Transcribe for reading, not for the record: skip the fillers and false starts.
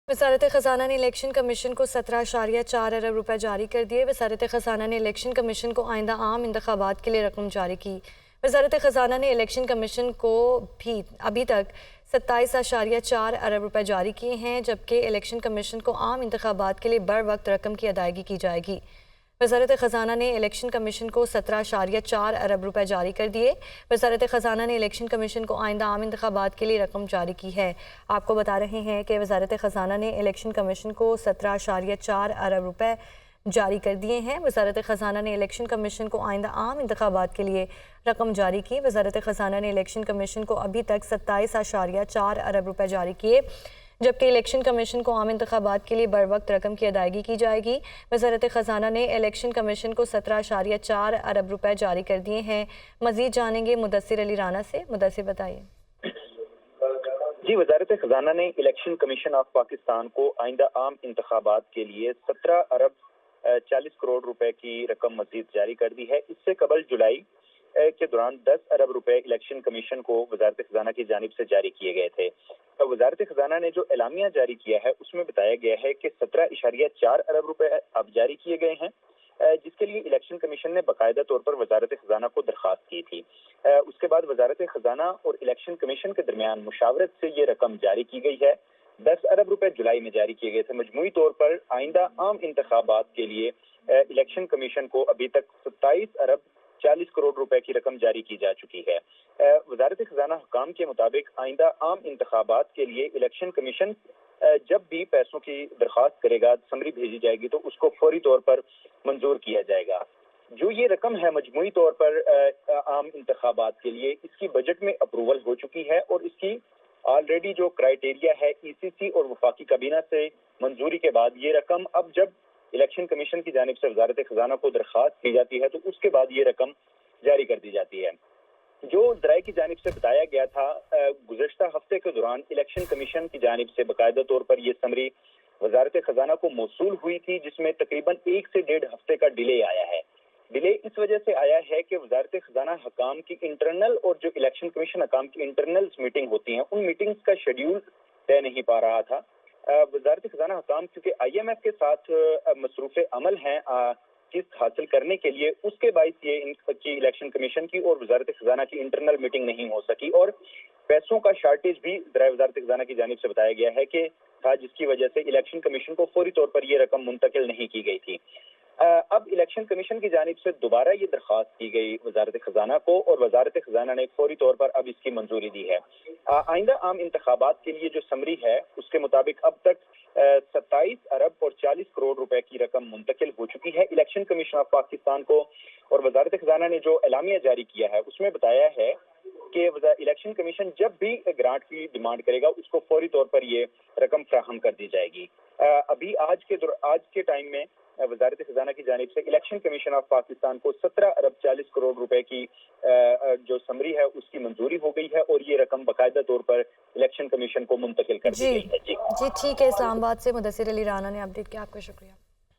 वज़ारत ख़ज़ाना ने election commission को 17.4 अरब रुपए जारी कर दिए। वज़ारत ख़ज़ाना ने इलेक्शन कमीशन को आइंदा आम इंतखाबात के लिए रकम जारी की। वज़ारत ख़ज़ाना ने इलेक्शन कमीशन को भी अभी तक 27.4 अरब रुपए जारी किए हैं, जबकि इलेक्शन कमीशन को आम इंतखाबात के लिए बर वक्त रकम की अदायगी की जाएगी। वज़ारत ख़ज़ाना ने इलेक्शन कमीशन को 17.4 अरब रुपए जारी कर दिए। वज़ारत ख़ज़ाना ने इलेक्शन कमीशन को आइंदा आम इंतखाबात के लिए रकम जारी की है। आपको बता रहे हैं कि वज़ारत ख़ज़ाना ने इलेक्शन कमीशन को 17.4 अरब रुपए जारी कर दिए हैं। वज़ारत ख़ज़ाना ने इलेक्शन कमीशन को आइंदा आम इंतखाबात के लिए रकम जारी की। वज़ारत ख़ज़ाना ने इलेक्शन कमीशन को अभी तक 27.4 अरब रुपए जारी किए, जबकि इलेक्शन कमीशन को आम इंतखाबात के लिए बर वक्त रकम की अदायगी की जाएगी। वज़ारत ख़ज़ाना ने इलेक्शन कमीशन को 17.4 अरब रुपए जारी कर दिए हैं। मज़ीद जानेंगे मुदस्सिर अली राना से। मुदस्सिर बताइए। जी, वज़ारत ख़ज़ाना ने इलेक्शन कमीशन ऑफ पाकिस्तान को आइंदा आम इंतखाबात के लिए 17 अरब 40 करोड़ रुपए की रकम मज़ीद जारी कर दी है। इससे कबल जुलाई के दौरान 10 अरब रुपए इलेक्शन कमीशन को वज़ारत ख़ज़ाना की जानिब से जारी किए गए थे। तो वज़ारत ख़ज़ाना ने जो एलामिया जारी किया है उसमें बताया गया है कि 17.4 अरब रुपए अब जारी किए गए हैं, जिसके लिए इलेक्शन कमीशन ने बाकायदा तौर पर वज़ारत ख़ज़ाना को दरख्वास्त की थी। उसके बाद वज़ारत ख़ज़ाना और इलेक्शन कमीशन के दरमियान मुशावरत से ये रकम जारी की गई है। 10 अरब रुपए जुलाई में जारी किए गए थे। मजमूई तौर पर आइंदा आम इंतखाबात के लिए इलेक्शन कमीशन को अभी तक 27 अरब 40 करोड़ रुपए की रकम जारी की जा चुकी है। वज़ारत ख़ज़ाना हुकाम के मुताबिक आइंदा आम इंतखाबात के लिए इलेक्शन कमीशन जब भी पैसों की दरख्वास्त करेगा, समरी भेजी जाएगी तो उसको फौरी तौर पर मंजूर किया जाएगा। जो ये रकम है मजमूई तौर पर आम इंतखाबात के लिए, इसकी बजट में अप्रूवल हो चुकी है और इसकी ऑलरेडी जो क्राइटेरिया है ईसीसी और वफाकी काबीना से मंजूरी के बाद ये रकम अब जब इलेक्शन कमीशन की जानिब से वज़ारत ख़ज़ाना को दरख्वास्त की जाती है तो उसके बाद ये रकम जारी कर दी जाती है। जो ज़राए की जानिब से बताया गया था, गुज़श्ता हफ्ते के दौरान इलेक्शन कमीशन की जानिब से बाकायदा तौर पर यह समरी वज़ारत ख़ज़ाना को मौसूल हुई थी, जिसमें तकरीबन 1 से 1.5 हफ्ते का डिले आया है। डिले इस वजह से आया है कि वज़ारत ख़ज़ाना हकाम की इंटरनल और जो इलेक्शन कमीशन हकाम की इंटरनल मीटिंग होती हैं, उन मीटिंग्स का शेड्यूल तय नहीं पा रहा था। वज़ारत ख़ज़ाना हकाम क्योंकि IMF के साथ मसरूफ़ अमल हैं किस्त हासिल करने के लिए, उसके बाइस ये इनकी इलेक्शन कमीशन की और वज़ारत ख़ज़ाना की इंटरनल मीटिंग नहीं हो सकी और पैसों का शार्टेज भी ज़राए वज़ारत ख़ज़ाना की जानिब से बताया गया है कि था, जिसकी वजह से इलेक्शन कमीशन को फौरी तौर पर यह रकम मुंतकिल नहीं की गई थी। अब इलेक्शन कमीशन की जानिब से दोबारा ये दरख्वास्त की गई वज़ारत ख़ज़ाना को और वज़ारत ख़ज़ाना ने फौरी तौर पर अब इसकी मंजूरी दी है। आइंदा आम इंतखाबात के लिए जो समरी है उसके मुताबिक अब तक 27 अरब और 40 करोड़ रुपए की रकम मुंतकिल हो चुकी है इलेक्शन कमीशन ऑफ पाकिस्तान को। और वज़ारत ख़ज़ाना ने जो एलामिया जारी किया है उसमें बताया है कि इलेक्शन कमीशन जब भी ग्रांट की डिमांड करेगा उसको फौरी तौर पर ये रकम फ्राहम कर दी जाएगी। अभी आज के टाइम में वज़ारत ख़ज़ाना की जानिब से इलेक्शन कमीशन ऑफ पाकिस्तान को 17 अरब 40 करोड़ रुपए की जो समरी है उसकी मंजूरी हो गई है और ये रकम बाकायदा तौर पर इलेक्शन कमीशन को मुंतकिल कर दी गई है। जी ठीक है। इस्लामाबाद से मुदस्सिर अली राना ने अपडेट किया। आपका शुक्रिया।